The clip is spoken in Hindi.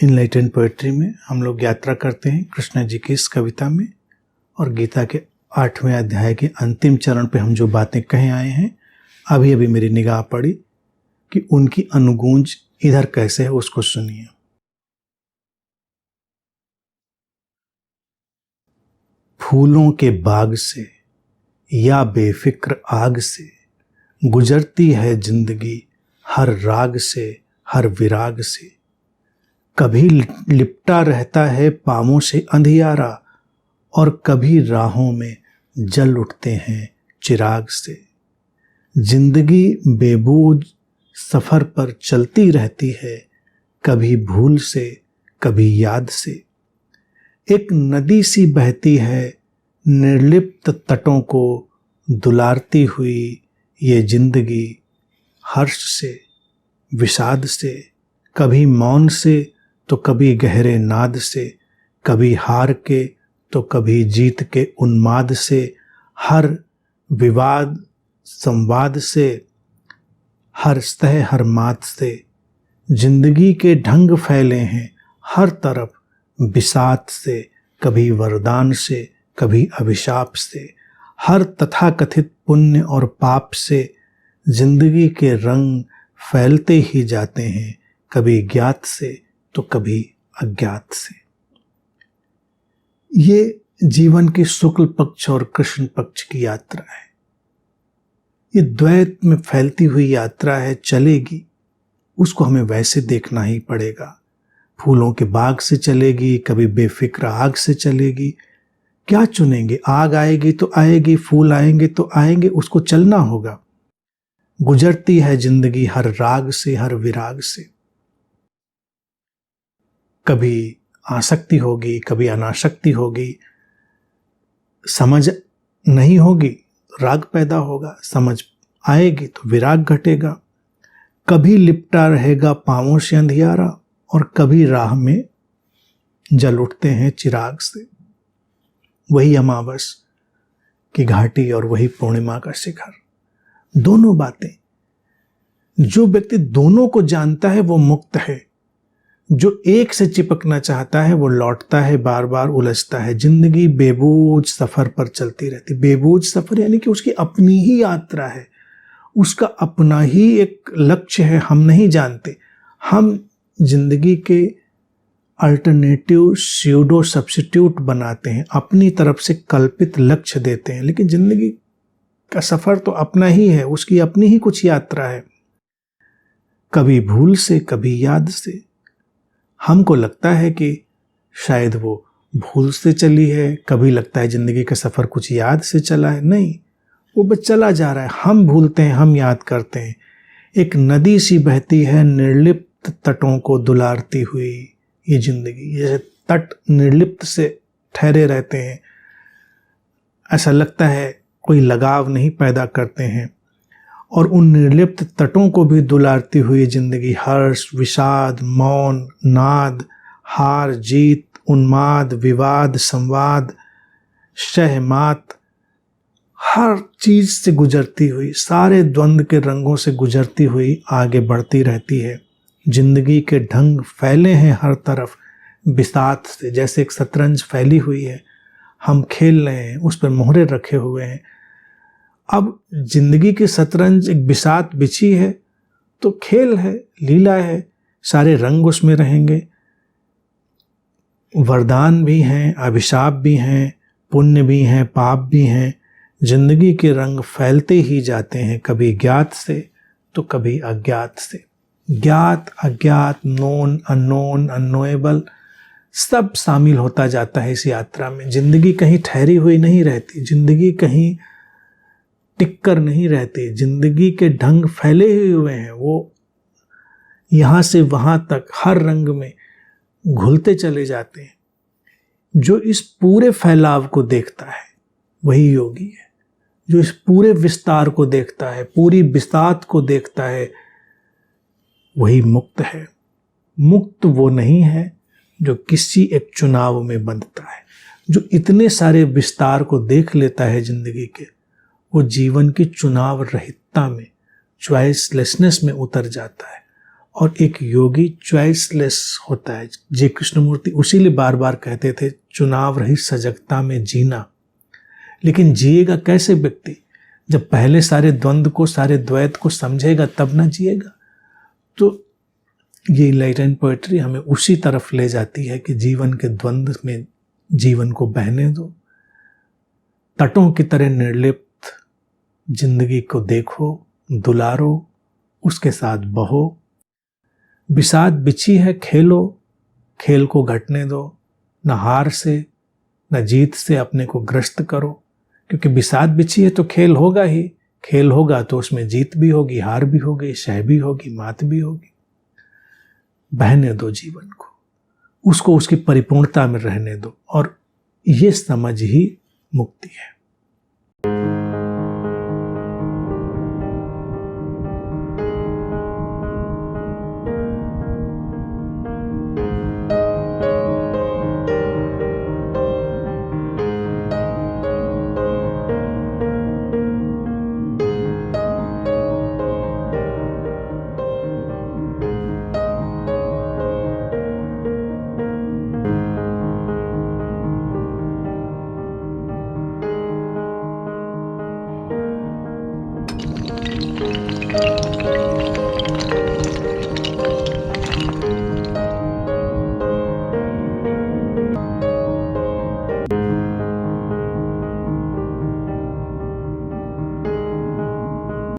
इनलाइटेंड पोएट्री में हम लोग यात्रा करते हैं कृष्ण जी की इस कविता में, और गीता के 8वें अध्याय के अंतिम चरण पे हम जो बातें कहे आए हैं, अभी अभी मेरी निगाह पड़ी कि उनकी अनुगूंज इधर कैसे है, उसको सुनिए। फूलों के बाग से या बेफिक्र आग से गुजरती है जिंदगी, हर राग से हर विराग से। कभी लिपटा रहता है पामों से अंधियारा, और कभी राहों में जल उठते हैं चिराग से। जिंदगी बेबूझ सफर पर चलती रहती है, कभी भूल से कभी याद से। एक नदी सी बहती है निर्लिप्त तटों को दुलारती हुई ये जिंदगी, हर्ष से विषाद से, कभी मौन से तो कभी गहरे नाद से, कभी हार के तो कभी जीत के उन्माद से। हर विवाद संवाद से, हर सतह हर मात से। जिंदगी के ढंग फैले हैं हर तरफ बिसात से, कभी वरदान से कभी अभिशाप से। हर तथाकथित पुण्य और पाप से जिंदगी के रंग फैलते ही जाते हैं, कभी ज्ञात से तो कभी अज्ञात से। ये जीवन की शुक्ल पक्ष और कृष्ण पक्ष की यात्रा है। ये द्वैत में फैलती हुई यात्रा है, चलेगी, उसको हमें वैसे देखना ही पड़ेगा। फूलों के बाग से चलेगी, कभी बेफिक्र आग से चलेगी। क्या चुनेंगे? आग आएगी तो आएगी, फूल आएंगे तो आएंगे, उसको चलना होगा। गुजरती है जिंदगी हर राग से हर विराग से। कभी आसक्ति होगी, कभी अनासक्ति होगी। समझ नहीं होगी, राग पैदा होगा। समझ आएगी तो विराग घटेगा। कभी लिपटा रहेगा पांवों से अंधियारा, और कभी राह में जल उठते हैं चिराग से। वही अमावस की घाटी और वही पूर्णिमा का शिखर, दोनों बातें। जो व्यक्ति दोनों को जानता है वो मुक्त है। जो एक से चिपकना चाहता है वो लौटता है, बार बार उलझता है। जिंदगी बेबूझ सफर पर चलती रहती। बेबूझ सफर यानी कि उसकी अपनी ही यात्रा है, उसका अपना ही एक लक्ष्य है। हम नहीं जानते, हम जिंदगी के अल्टरनेटिव स्यूडो सब्स्टिट्यूट बनाते हैं, अपनी तरफ से कल्पित लक्ष्य देते हैं। लेकिन जिंदगी का सफर तो अपना ही है, उसकी अपनी ही कुछ यात्रा है। कभी भूल से कभी याद से। हमको लगता है कि शायद वो भूल से चली है, कभी लगता है जिंदगी का सफर कुछ याद से चला है। नहीं, वो बस चला जा रहा है। हम भूलते हैं, हम याद करते हैं। एक नदी सी बहती है निर्लिप्त तटों को दुलारती हुई ये जिंदगी। जैसे तट निर्लिप्त से ठहरे रहते हैं, ऐसा लगता है कोई लगाव नहीं पैदा करते हैं। और उन निर्लिप्त तटों को भी दुलारती हुई जिंदगी, हर्ष विषाद मौन नाद, हार जीत उन्माद विवाद संवाद शहमात, हर चीज से गुजरती हुई, सारे द्वंद्व के रंगों से गुजरती हुई आगे बढ़ती रहती है। जिंदगी के ढंग फैले हैं हर तरफ बिसात से। जैसे एक शतरंज फैली हुई है, हम खेल रहे हैं, उस पर मोहरे रखे हुए हैं। अब जिंदगी की शतरंज एक बिसात बिछी है तो खेल है, लीला है, सारे रंग उसमें रहेंगे। वरदान भी हैं, अभिशाप भी हैं, पुण्य भी हैं, पाप भी हैं। जिंदगी के रंग फैलते ही जाते हैं, कभी ज्ञात से तो कभी अज्ञात से। ज्ञात अज्ञात, नोन अननोन, अननोएबल, सब शामिल होता जाता है इस यात्रा में। जिंदगी कहीं ठहरी हुई नहीं रहती, जिंदगी कहीं टिक कर नहीं रहती। जिंदगी के ढंग फैले हुए हैं, वो यहाँ से वहाँ तक हर रंग में घुलते चले जाते हैं। जो इस पूरे फैलाव को देखता है वही योगी है। जो इस पूरे विस्तार को देखता है, पूरी बिसात को देखता है, वही मुक्त है। मुक्त वो नहीं है जो किसी एक चुनाव में बंधता है। जो इतने सारे विस्तार को देख लेता है जिंदगी के, वो जीवन की चुनाव रहितता में, चॉइसलेसनेस में उतर जाता है। और एक योगी चॉइसलेस होता है। जय कृष्णमूर्ति उसीलिए बार बार कहते थे चुनाव रही सजगता में जीना। लेकिन जिएगा कैसे व्यक्ति? जब पहले सारे द्वंद्व को, सारे द्वैत को समझेगा तब ना जिएगा। तो ये लाइट पोएट्री हमें उसी तरफ ले जाती है कि जीवन के द्वंद्व में जीवन को बहने दो, तटों की तरह निर्लिप्त जिंदगी को देखो, दुलारो, उसके साथ बहो। बिसात बिछी है खेलो, खेल को घटने दो। न हार से न जीत से अपने को ग्रस्त करो, क्योंकि बिसात बिछी है तो खेल होगा ही। खेल होगा तो उसमें जीत भी होगी, हार भी होगी, शय भी होगी, मात भी होगी। बहने दो जीवन को, उसको उसकी परिपूर्णता में रहने दो, और ये समझ ही मुक्ति है।